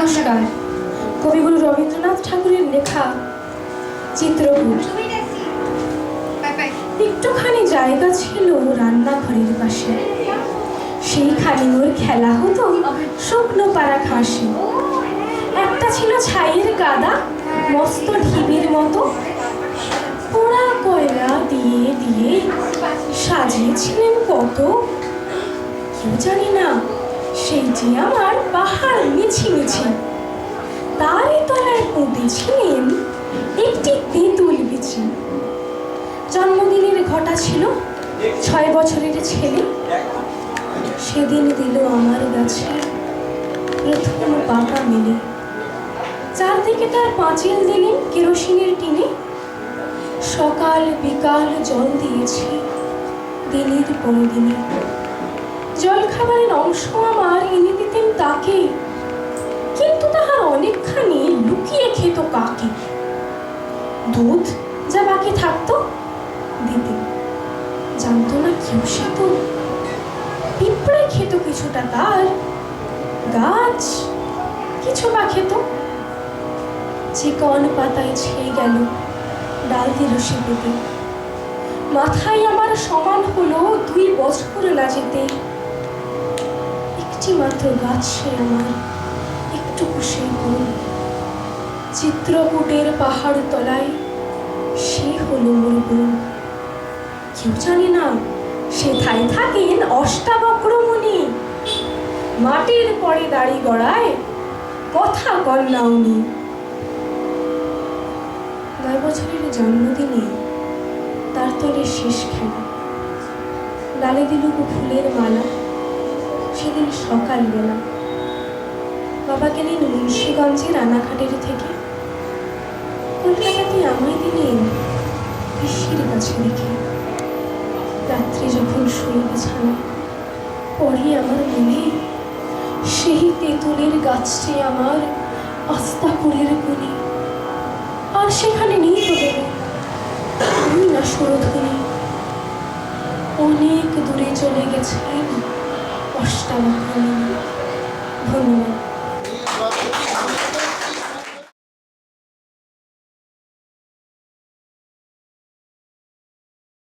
নমস্কার। কবিগুরু রবীন্দ্রনাথ ঠাকুরের লেখা চিত্রকূট। একটুখানি জায়গা ছিল রান্নাঘরের পাশে, সেইখানে ওর খেলা হতো শুকনো পাড়া ঘাসে। একটা ছিল ছাইয়ের গাদা, মস্ত ঢিবির মতো, পোড়া কয়লা দিয়ে দিয়ে সাজিয়েছিলেন কত। কেউ জানি না সেইটি আমার পাহাড় মিছিমিছি। তারই তলায় পুঁতেছিলেন একটি তেঁতুল বিচি। জন্মদিনের ঘটা ছিল 6 বছরের ছেলে, সেদিন দিল আমার গাছে প্রথম পাতা মেলে। চারদিকে তার পাঁচিল দিলেন কেরোসিনের টিনে। সকাল বিকাল জল দিয়েছি দিনের পর দিনে। জলখাবারের অংশ আমার এনে দিতেন তাকে, কিন্তু তাহার অনেকখানি লুকিয়ে খেত কাকে। দুধ যা বাকি থাকতো দিতে জানতো না কেউ সে তো। পিঁপড়ে খেত কিছুটা, তার গাছ কিছু বা খেত। চিকন পাতায় ছেয়ে গেল ডাল দিল সে পেতে। মাথায় আমার সমান হলো 2 বছর না যেতে। একটি মাত্র গাছ সে আমার, একটুকু সেই বন। চিত্রকূটের পাহাড় তলায় সে হলো মোর বোন। কেউ জানে না সেথায় থাকেন অষ্টাবক্র মুনি। মাটির পরে দাড়ি গড়ায় কথা কন্যা উনি। 9 বছরের জন্মদিনে তার তলে শেষ খেলা। ডালে দিল ফুলের মালা সেদিন সকালবেলা। বাবা গেলেন মুন্সিগঞ্জের রানাঘাটের থেকে। কলকাতাতে আমায় দিলেন পিসির কাছে রেখে। রাত্রি যখন শুয়ে বিছানায় পড়ি আমার মনে সেই তেঁতুলের গাছটি আমার আস্তাকুরের কোণে। আর সেখানে নেই তো দেবে ওই না সুরধ্বনি। অনেক দূরে চলে গেছেন অষ্টাবক্র মুনি। ধন্যবাদ।